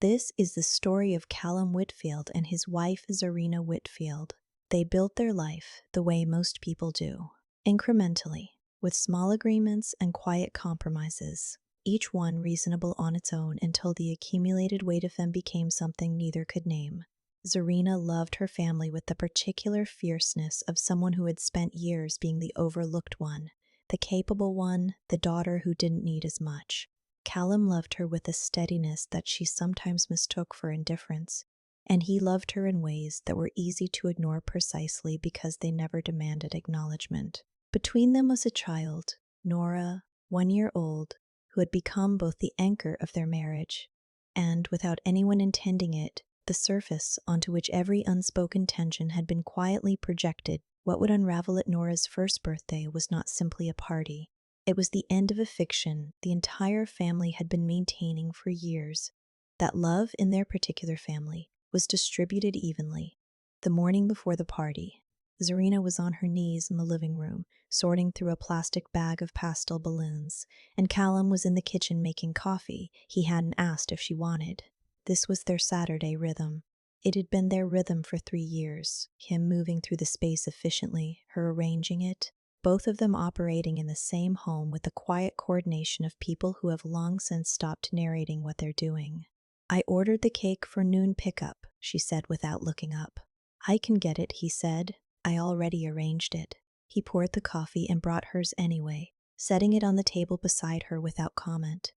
This is the story of Callum Whitfield and his wife Zarina Whitfield. They built their life the way most people do, incrementally, with small agreements and quiet compromises, each one reasonable on its own until the accumulated weight of them became something neither could name. Zarina loved her family with the particular fierceness of someone who had spent years being the overlooked one, the capable one, the daughter who didn't need as much. Callum loved her with a steadiness that she sometimes mistook for indifference, and he loved her in ways that were easy to ignore precisely because they never demanded acknowledgement. Between them was a child, Nora, 1 year old, who had become both the anchor of their marriage and, without anyone intending it, the surface onto which every unspoken tension had been quietly projected. What would unravel at Nora's first birthday was not simply a party. It was the end of a fiction the entire family had been maintaining for years. That love in their particular family was distributed evenly. The morning before the party, Zarina was on her knees in the living room, sorting through a plastic bag of pastel balloons, and Callum was in the kitchen making coffee he hadn't asked if she wanted. This was their Saturday rhythm. It had been their rhythm for 3 years, him moving through the space efficiently, her arranging it, both of them operating in the same home with the quiet coordination of people who have long since stopped narrating what they're doing. "I ordered the cake for noon pickup," she said without looking up. "I can get it," he said. "I already arranged it." He poured the coffee and brought hers anyway, setting it on the table beside her without comment.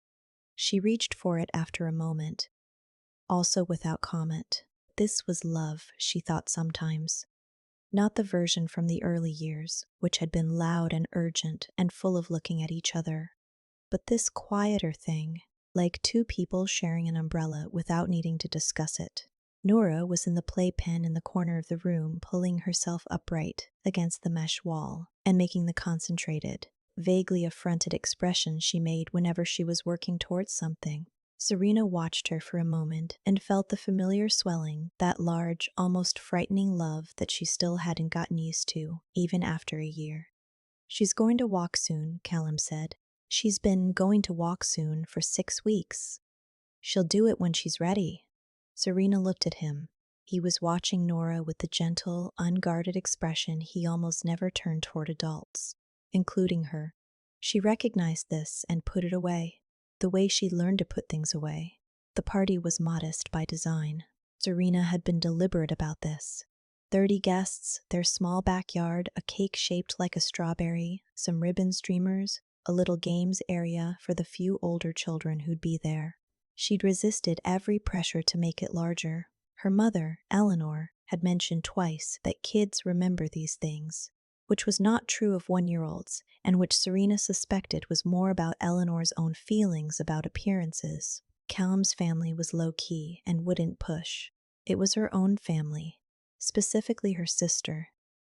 She reached for it after a moment, also without comment. This was love, she thought sometimes. Not the version from the early years, which had been loud and urgent and full of looking at each other, but this quieter thing, like two people sharing an umbrella without needing to discuss it. Nora was in the playpen in the corner of the room, pulling herself upright against the mesh wall and making the concentrated, vaguely affronted expression she made whenever she was working towards something. Zarina watched her for a moment and felt the familiar swelling, that large, almost frightening love that she still hadn't gotten used to, even after a year. "She's going to walk soon," Callum said. "She's been going to walk soon for 6 weeks. She'll do it when she's ready." Zarina looked at him. He was watching Nora with the gentle, unguarded expression he almost never turned toward adults, including her. She recognized this and put it away, the way she learned to put things away. The party was modest by design. Zarina had been deliberate about this. 30 guests, their small backyard, a cake shaped like a strawberry, some ribbon streamers, a little games area for the few older children who'd be there. She'd resisted every pressure to make it larger. Her mother, Eleanor, had mentioned twice that kids remember these things, which was not true of 1-year-olds, and which Zarina suspected was more about Eleanor's own feelings about appearances. Callum's family was low-key and wouldn't push. It was her own family, specifically her sister,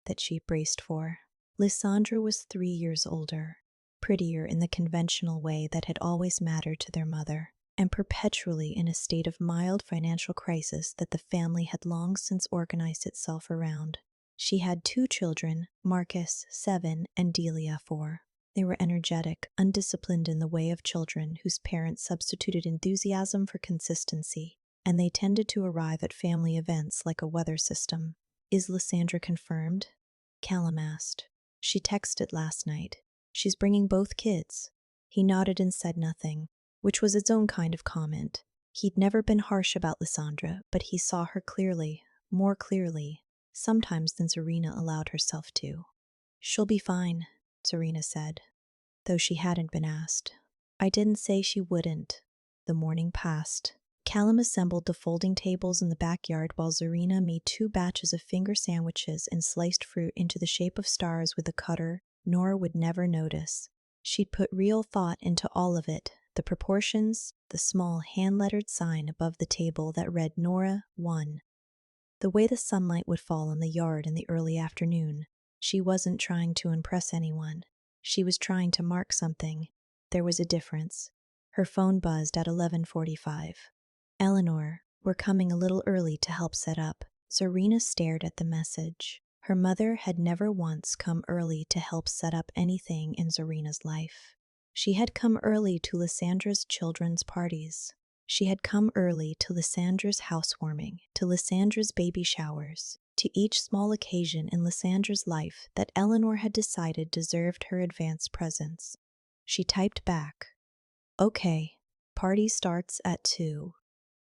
that she braced for. Lysandra was 3 years older, prettier in the conventional way that had always mattered to their mother, and perpetually in a state of mild financial crisis that the family had long since organized itself around. She had 2 children, Marcus, 7, and Delia, 4. They were energetic, undisciplined in the way of children whose parents substituted enthusiasm for consistency, and they tended to arrive at family events like a weather system. "Is Lysandra confirmed?" Callum asked. "She texted last night. She's bringing both kids." He nodded and said nothing, which was its own kind of comment. He'd never been harsh about Lysandra, but he saw her clearly, more clearly, sometimes than Zarina allowed herself to. "She'll be fine," Zarina said, though she hadn't been asked. "I didn't say she wouldn't." The morning passed. Callum assembled the folding tables in the backyard while Zarina made 2 batches of finger sandwiches and sliced fruit into the shape of stars with a cutter Nora would never notice. She'd put real thought into all of it, the proportions, the small hand-lettered sign above the table that read Nora 1. The way the sunlight would fall on the yard in the early afternoon. She wasn't trying to impress anyone. She was trying to mark something. There was a difference. Her phone buzzed at 11:45. "Eleanor, we're coming a little early to help set up." Zarina stared at the message. Her mother had never once come early to help set up anything in Zarina's life. She had come early to Lysandra's children's parties. She had come early to Lysandra's housewarming, to Lysandra's baby showers, to each small occasion in Lysandra's life that Eleanor had decided deserved her advance presence. She typed back, "Okay, party starts at 2.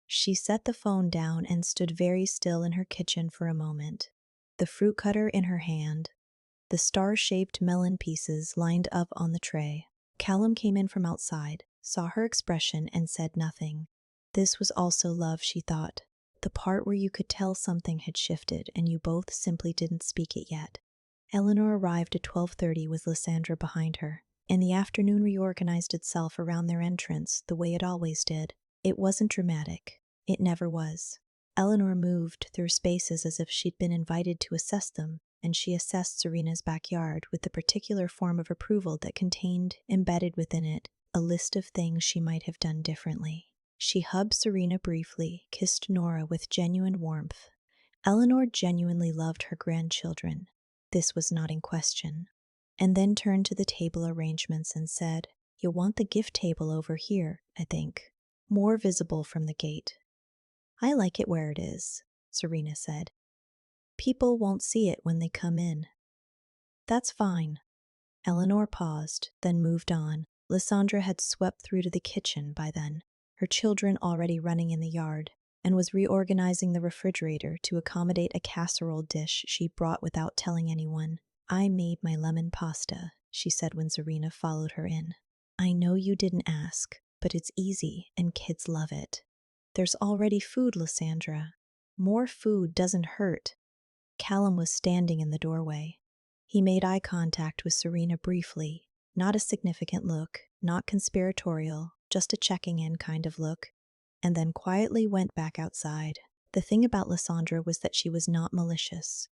She set the phone down and stood very still in her kitchen for a moment, the fruit cutter in her hand, the star-shaped melon pieces lined up on the tray. Callum came in from outside, saw her expression, and said nothing. This was also love, she thought. The part where you could tell something had shifted and you both simply didn't speak it yet. Eleanor arrived at 12:30 with Lysandra behind her, and the afternoon reorganized itself around their entrance the way it always did. It wasn't dramatic. It never was. Eleanor moved through spaces as if she'd been invited to assess them, and she assessed Serena's backyard with the particular form of approval that contained, embedded within it, a list of things she might have done differently. She hugged Serena briefly, kissed Nora with genuine warmth. Eleanor genuinely loved her grandchildren. This was not in question. And then turned to the table arrangements and said, "You'll want the gift table over here, I think, more visible from the gate." "I like it where it is," Serena said. "People won't see it when they come in." "That's fine." Eleanor paused, then moved on. Lysandra had swept through to the kitchen by then, her children already running in the yard, and was reorganizing the refrigerator to accommodate a casserole dish she brought without telling anyone. "I made my lemon pasta," she said when Serena followed her in. "I know you didn't ask, but it's easy and kids love it." "There's already food, Lysandra. More food doesn't hurt." Callum was standing in the doorway. He made eye contact with Serena briefly, not a significant look, not conspiratorial, just a checking in kind of look, and then quietly went back outside. The thing about Lysandra was that she was not malicious.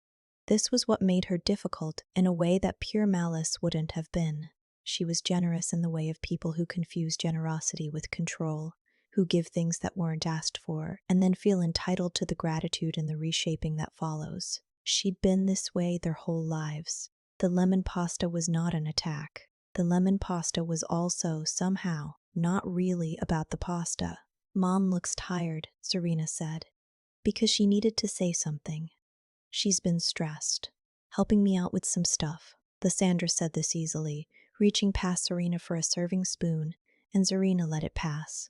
This was what made her difficult in a way that pure malice wouldn't have been. She was generous in the way of people who confuse generosity with control, who give things that weren't asked for, and then feel entitled to the gratitude and the reshaping that follows. She'd been this way their whole lives. The lemon pasta was not an attack. The lemon pasta was also, somehow, not really about the pasta. "Mom looks tired," Serena said, because she needed to say something. "She's been stressed, helping me out with some stuff." Lysandra said this easily, reaching past Serena for a serving spoon, and Serena let it pass.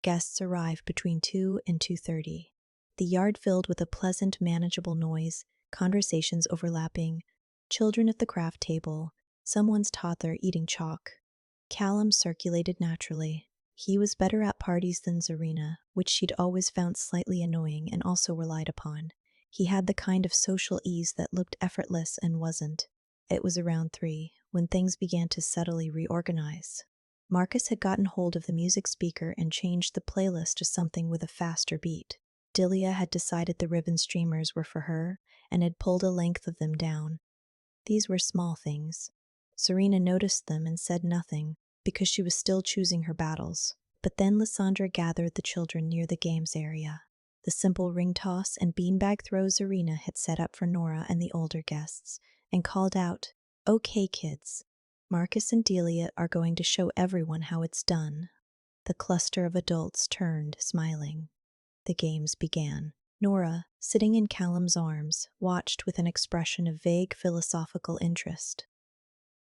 Guests arrived between 2 and 2:30. The yard filled with a pleasant, manageable noise, conversations overlapping, children at the craft table, someone's toddler eating chalk. Callum circulated naturally. He was better at parties than Serena, which she'd always found slightly annoying and also relied upon. He had the kind of social ease that looked effortless and wasn't. It was around 3 when things began to subtly reorganize. Marcus had gotten hold of the music speaker and changed the playlist to something with a faster beat. Delia had decided the ribbon streamers were for her and had pulled a length of them down. These were small things. Serena noticed them and said nothing because she was still choosing her battles. But then Lysandra gathered the children near the games area. The simple ring toss and beanbag throw Serena had set up for Nora and the older guests, and called out, "Okay, kids. Marcus and Delia are going to show everyone how it's done." The cluster of adults turned, smiling. The games began. Nora, sitting in Callum's arms, watched with an expression of vague philosophical interest.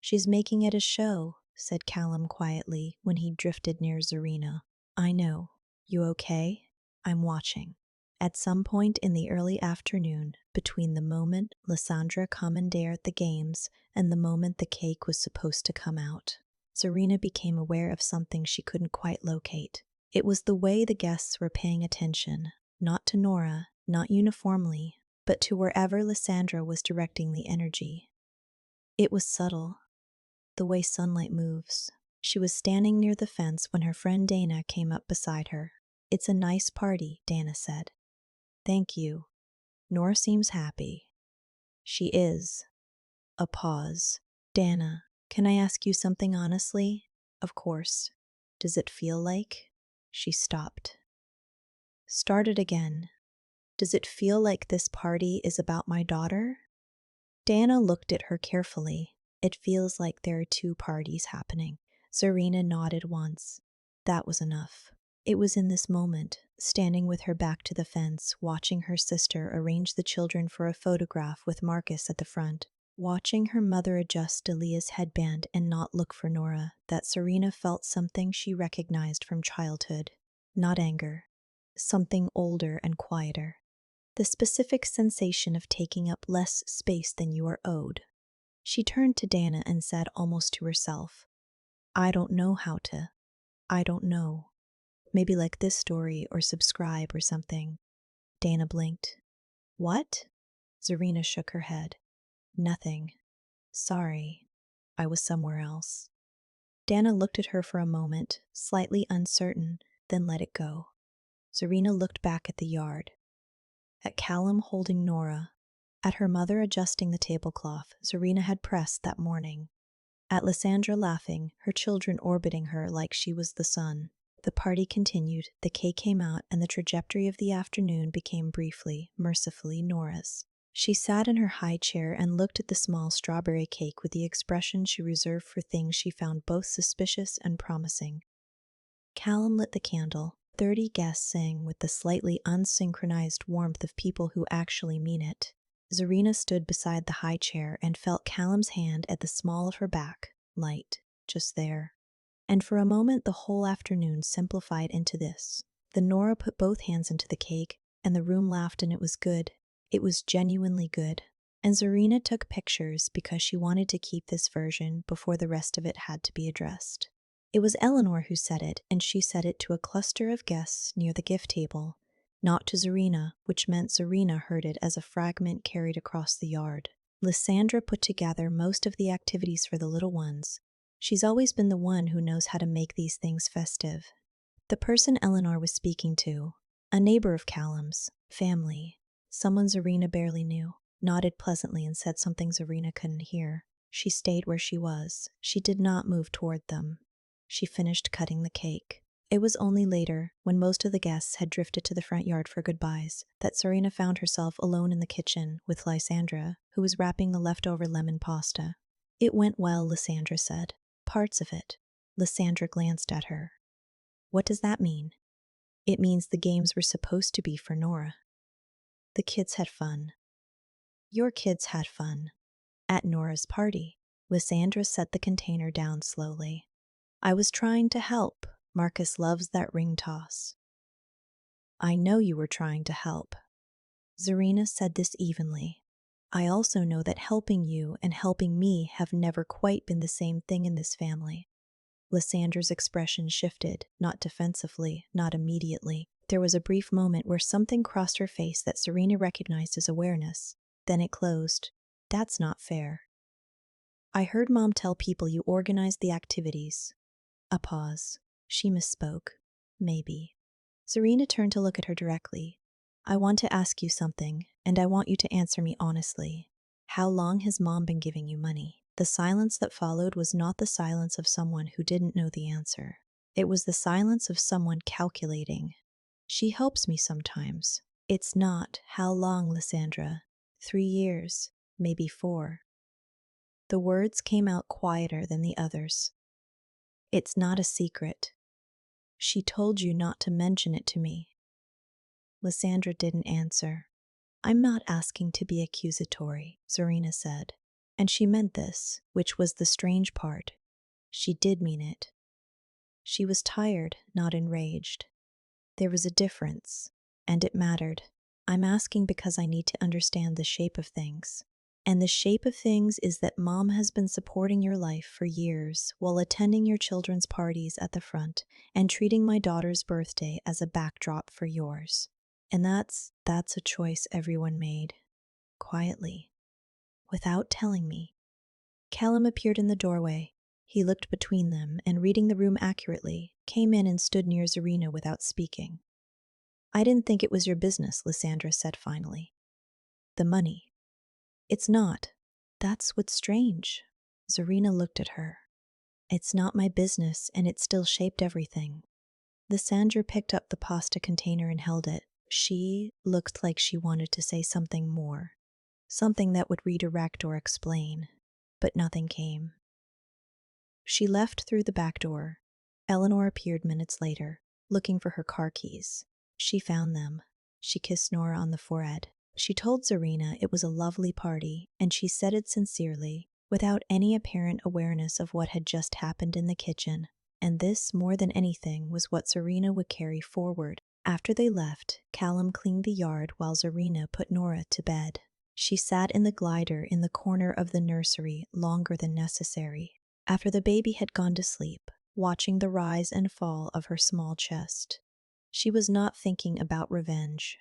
"She's making it a show," said Callum quietly when he drifted near Serena. "I know. You okay? I'm watching." At some point in the early afternoon, between the moment Lysandra commandeered the games and the moment the cake was supposed to come out, Serena became aware of something she couldn't quite locate. It was the way the guests were paying attention, not to Nora, not uniformly, but to wherever Lysandra was directing the energy. It was subtle, the way sunlight moves. She was standing near the fence when her friend Dana came up beside her. "It's a nice party," Dana said. "Thank you. Nora seems happy." "She is." A pause. "Dana, can I ask you something honestly?" "Of course. Does it feel like—" She stopped. Started again. "Does it feel like this party is about my daughter?" Dana looked at her carefully. "It feels like there are 2 parties happening." Serena nodded once. That was enough. It was in this moment, standing with her back to the fence, watching her sister arrange the children for a photograph with Marcus at the front, watching her mother adjust Aaliyah's headband and not look for Nora, that Serena felt something she recognized from childhood. Not anger. Something older and quieter. The specific sensation of taking up less space than you are owed. She turned to Dana and said almost to herself, I don't know how to. I don't know. Maybe like this story or subscribe or something. Dana blinked. What? Zarina shook her head. Nothing. Sorry. I was somewhere else. Dana looked at her for a moment, slightly uncertain, then let it go. Zarina looked back at the yard. At Callum holding Nora. At her mother adjusting the tablecloth Zarina had pressed that morning. At Lysandra laughing, her children orbiting her like she was the sun. The party continued, the cake came out, and the trajectory of the afternoon became briefly, mercifully, Nora's. She sat in her high chair and looked at the small strawberry cake with the expression she reserved for things she found both suspicious and promising. Callum lit the candle. 30 guests sang with the slightly unsynchronized warmth of people who actually mean it. Zarina stood beside the high chair and felt Callum's hand at the small of her back, light, just there. And for a moment the whole afternoon simplified into this. Then Nora put both hands into the cake, and the room laughed, and it was good. It was genuinely good. And Zarina took pictures because she wanted to keep this version before the rest of it had to be addressed. It was Eleanor who said it, and she said it to a cluster of guests near the gift table, not to Zarina, which meant Zarina heard it as a fragment carried across the yard. Lysandra put together most of the activities for the little ones. She's always been the one who knows how to make these things festive. The person Eleanor was speaking to, a neighbor of Callum's, family, someone Zarina barely knew, nodded pleasantly and said something Zarina couldn't hear. She stayed where she was. She did not move toward them. She finished cutting the cake. It was only later, when most of the guests had drifted to the front yard for goodbyes, that Zarina found herself alone in the kitchen with Lysandra, who was wrapping the leftover lemon pasta. It went well, Lysandra said. Parts of it. Lysandra glanced at her. What does that mean? It means the games were supposed to be for Nora. The kids had fun. Your kids had fun. At Nora's party. Lysandra set the container down slowly. I was trying to help. Marcus loves that ring toss. I know you were trying to help. Zarina said this evenly. I also know that helping you and helping me have never quite been the same thing in this family. Lysandra's expression shifted, not defensively, not immediately. There was a brief moment where something crossed her face that Zarina recognized as awareness. Then it closed. That's not fair. I heard Mom tell people you organized the activities. A pause. She misspoke. Maybe. Zarina turned to look at her directly. I want to ask you something, and I want you to answer me honestly. How long has Mom been giving you money? The silence that followed was not the silence of someone who didn't know the answer. It was the silence of someone calculating. She helps me sometimes. It's not, how long, Lysandra? 3 years, maybe 4. The words came out quieter than the others. It's not a secret. She told you not to mention it to me. Lysandra didn't answer. I'm not asking to be accusatory, Zarina said. And she meant this, which was the strange part. She did mean it. She was tired, not enraged. There was a difference, and it mattered. I'm asking because I need to understand the shape of things. And the shape of things is that Mom has been supporting your life for years while attending your children's parties at the front and treating my daughter's birthday as a backdrop for yours. And that's a choice everyone made. Quietly. Without telling me. Callum appeared in the doorway. He looked between them and, reading the room accurately, came in and stood near Zarina without speaking. I didn't think it was your business, Lysandra said finally. The money. It's not. That's what's strange. Zarina looked at her. It's not my business, and it still shaped everything. Lysandra picked up the pasta container and held it. She looked like she wanted to say something more. Something that would redirect or explain. But nothing came. She left through the back door. Eleanor appeared minutes later. looking for her car keys. She found them. She kissed Nora on the forehead. She told Zarina it was a lovely party, and she said it sincerely, without any apparent awareness of what had just happened in the kitchen. And this, more than anything, was what Zarina would carry forward. After they left, Callum cleaned the yard while Zarina put Nora to bed. She sat in the glider in the corner of the nursery longer than necessary, after the baby had gone to sleep, watching the rise and fall of her small chest. She was not thinking about revenge.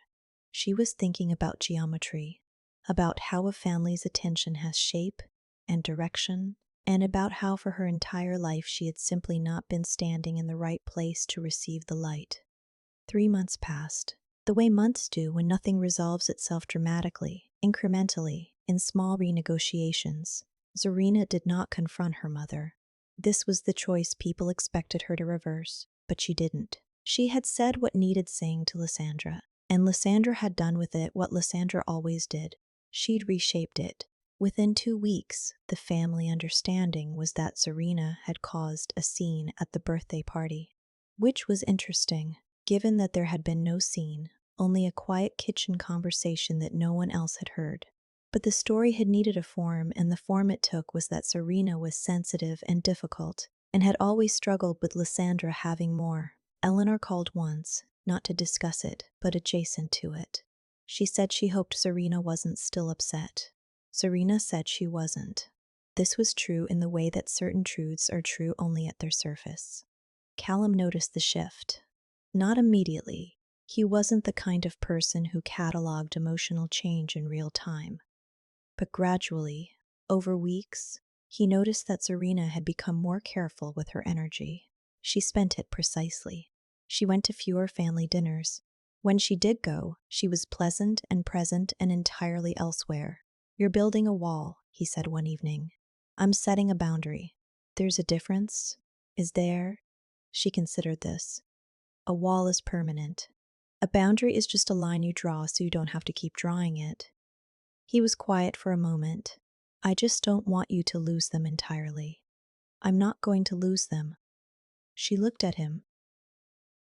She was thinking about geometry, about how a family's attention has shape and direction, and about how for her entire life she had simply not been standing in the right place to receive the light. 3 months passed, the way months do when nothing resolves itself dramatically, incrementally, in small renegotiations. Zarina did not confront her mother. This was the choice people expected her to reverse, but she didn't. She had said what needed saying to Lysandra, and Lysandra had done with it what Lysandra always did. She'd reshaped it. Within 2 weeks, the family understanding was that Zarina had caused a scene at the birthday party, which was interesting, given that there had been no scene, only a quiet kitchen conversation that no one else had heard. But the story had needed a form, and the form it took was that Zarina was sensitive and difficult, and had always struggled with Lysandra having more. Eleanor called once, not to discuss it, but adjacent to it. She said she hoped Zarina wasn't still upset. Zarina said she wasn't. This was true in the way that certain truths are true only at their surface. Callum noticed the shift. Not immediately. He wasn't the kind of person who cataloged emotional change in real time. But gradually, over weeks, he noticed that Zarina had become more careful with her energy. She spent it precisely. She went to fewer family dinners. When she did go, she was pleasant and present and entirely elsewhere. "You're building a wall," he said one evening. "I'm setting a boundary." "There's a difference, is there?" She considered this. A wall is permanent. A boundary is just a line you draw so you don't have to keep drawing it. He was quiet for a moment. "I just don't want you to lose them entirely." "I'm not going to lose them." She looked at him.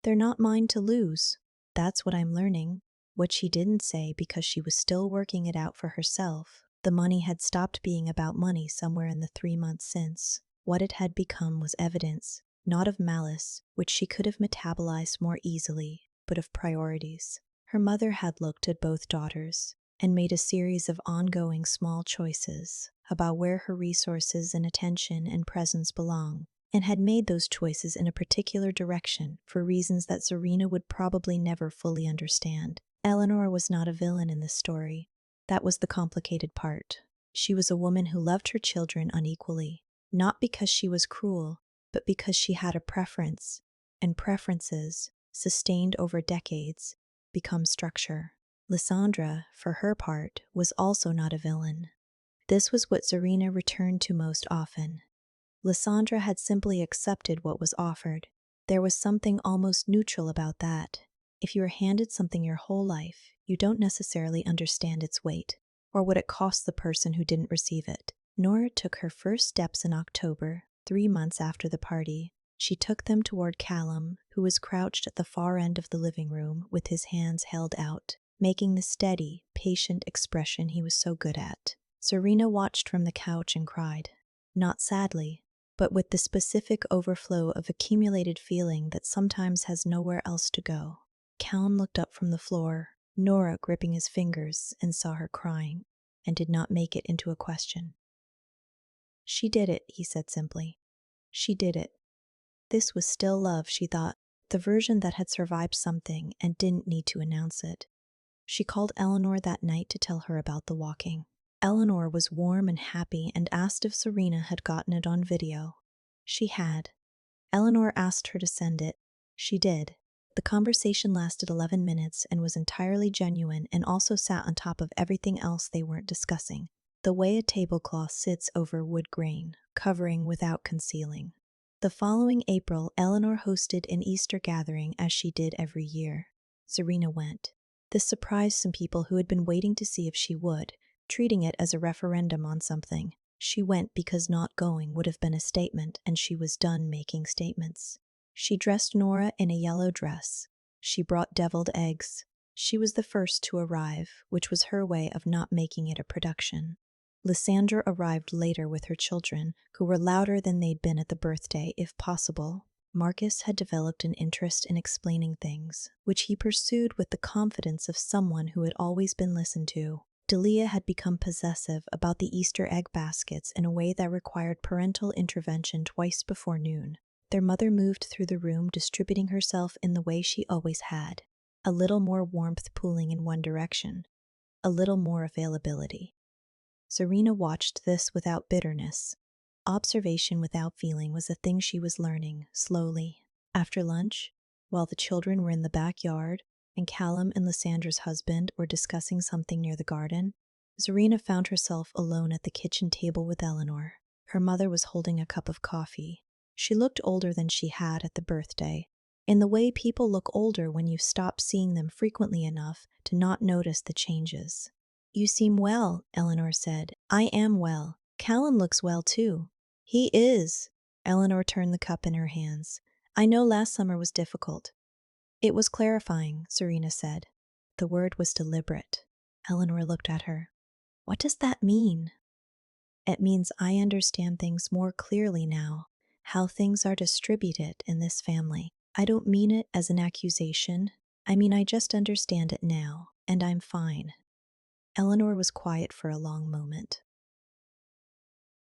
"They're not mine to lose." "That's what I'm learning." What she didn't say, because she was still working it out for herself, the money had stopped being about money somewhere in the 3 months since. What it had become was evidence, not of malice, which she could have metabolized more easily, but of priorities. Her mother had looked at both daughters and made a series of ongoing small choices about where her resources and attention and presence belong, and had made those choices in a particular direction for reasons that Zarina would probably never fully understand. Eleanor was not a villain in this story. That was the complicated part. She was a woman who loved her children unequally, not because she was cruel, but because she had a preference, and preferences, sustained over decades, become structure. Lysandra, for her part, was also not a villain. This was what Zarina returned to most often. Lysandra had simply accepted what was offered. There was something almost neutral about that. If you are handed something your whole life, you don't necessarily understand its weight, or what it cost the person who didn't receive it. Nora took her first steps in October, 3 months after the party. She took them toward Callum, who was crouched at the far end of the living room with his hands held out, making the steady, patient expression he was so good at. Zarina watched from the couch and cried. Not sadly, but with the specific overflow of accumulated feeling that sometimes has nowhere else to go. Callum looked up from the floor, Nora gripping his fingers, and saw her crying, and did not make it into a question. "She did it," he said simply. "She did it." This was still love, she thought, the version that had survived something and didn't need to announce it. She called Eleanor that night to tell her about the walking. Eleanor was warm and happy and asked if Zarina had gotten it on video. She had. Eleanor asked her to send it. She did. The conversation lasted 11 minutes and was entirely genuine, and also sat on top of everything else they weren't discussing. The way a tablecloth sits over wood grain, covering without concealing. The following April, Eleanor hosted an Easter gathering as she did every year. Zarina went. This surprised some people who had been waiting to see if she would, treating it as a referendum on something. She went because not going would have been a statement, and she was done making statements. She dressed Nora in a yellow dress. She brought deviled eggs. She was the first to arrive, which was her way of not making it a production. Lysandra arrived later with her children, who were louder than they'd been at the birthday, if possible. Marcus had developed an interest in explaining things, which he pursued with the confidence of someone who had always been listened to. Delia had become possessive about the Easter egg baskets in a way that required parental intervention twice before noon. Their mother moved through the room, distributing herself in the way she always had. A little more warmth pooling in one direction, a little more availability. Serena watched this without bitterness. Observation without feeling was a thing she was learning, slowly. After lunch, while the children were in the backyard, and Callum and Lysandra's husband were discussing something near the garden, Serena found herself alone at the kitchen table with Eleanor. Her mother was holding a cup of coffee. She looked older than she had at the birthday, in the way people look older when you stop seeing them frequently enough to not notice the changes. "You seem well," Eleanor said. "I am well. Callum looks well, too." "He is." Eleanor turned the cup in her hands. "I know last summer was difficult." "It was clarifying," Serena said. The word was deliberate. Eleanor looked at her. "What does that mean?" "It means I understand things more clearly now, how things are distributed in this family. I don't mean it as an accusation. I mean I just understand it now, and I'm fine." Eleanor was quiet for a long moment.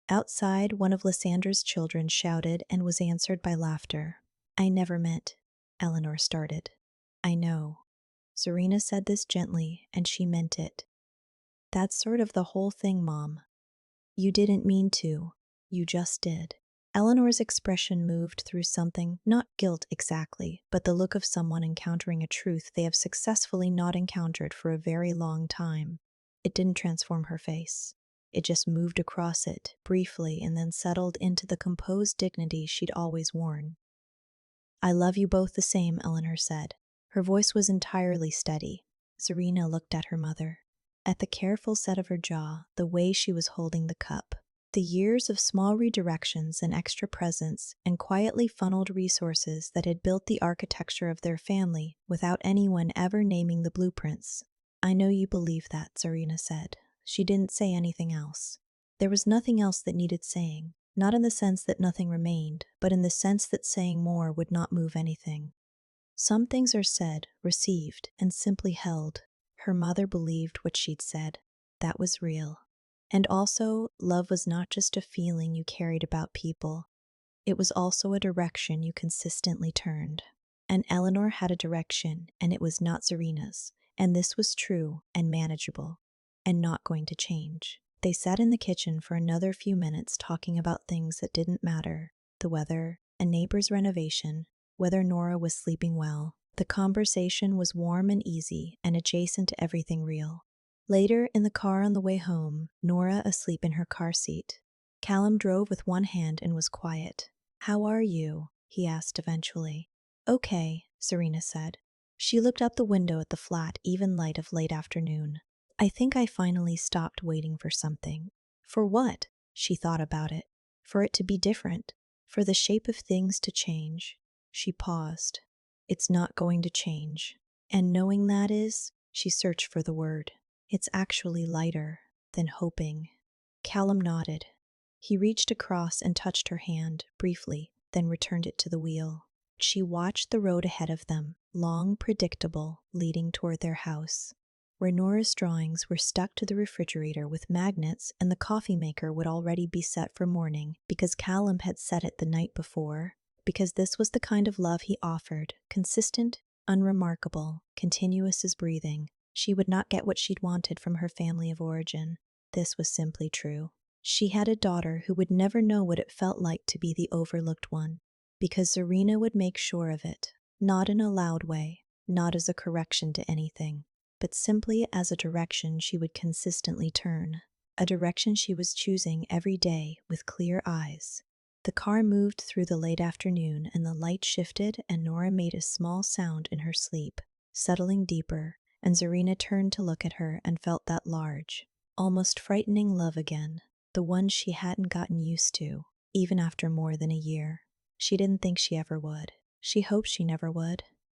Outside, one of Lysandra's children shouted and was answered by laughter. "I never meant," Eleanor started. "I know." Serena said this gently, and she meant it. "That's sort of the whole thing, Mom. You didn't mean to. You just did." Eleanor's expression moved through something, not guilt exactly, but the look of someone encountering a truth they have successfully not encountered for a very long time. It didn't transform her face. It just moved across it, briefly, and then settled into the composed dignity she'd always worn. "I love you both the same," Eleanor said. Her voice was entirely steady. Serena looked at her mother, at the careful set of her jaw, the way she was holding the cup. The years of small redirections and extra presence and quietly funneled resources that had built the architecture of their family without anyone ever naming the blueprints. "I know you believe that," Serena said. She didn't say anything else. There was nothing else that needed saying, not in the sense that nothing remained, but in the sense that saying more would not move anything. Some things are said, received, and simply held. Her mother believed what she'd said. That was real. And also, love was not just a feeling you carried about people. It was also a direction you consistently turned. And Eleanor had a direction, and it was not Serena's. And this was true and manageable, and not going to change. They sat in the kitchen for another few minutes talking about things that didn't matter: the weather, a neighbor's renovation, whether Nora was sleeping well. The conversation was warm and easy and adjacent to everything real. Later, in the car on the way home, Nora asleep in her car seat. Callum drove with one hand and was quiet. "How are you?" he asked eventually. "Okay," Serena said. She looked out the window at the flat, even light of late afternoon. "I think I finally stopped waiting for something." For what? She thought about it. For it to be different. For the shape of things to change. She paused. It's not going to change. And knowing that is, she searched for the word. It's actually lighter than hoping. Callum nodded. He reached across and touched her hand, briefly, then returned it to the wheel. She watched the road ahead of them, long, predictable, leading toward their house, where Nora's drawings were stuck to the refrigerator with magnets and the coffee maker would already be set for morning because Callum had set it the night before, because this was the kind of love he offered, consistent, unremarkable, continuous as breathing. She would not get what she'd wanted from her family of origin. This was simply true. She had a daughter who would never know what it felt like to be the overlooked one, because Serena would make sure of it, not in a loud way, not as a correction to anything, but simply as a direction she would consistently turn, a direction she was choosing every day with clear eyes. The car moved through the late afternoon and the light shifted and Nora made a small sound in her sleep, settling deeper, and Serena turned to look at her and felt that large, almost frightening love again, the one she hadn't gotten used to, even after more than a year. She didn't think she ever would. She hopes she never would.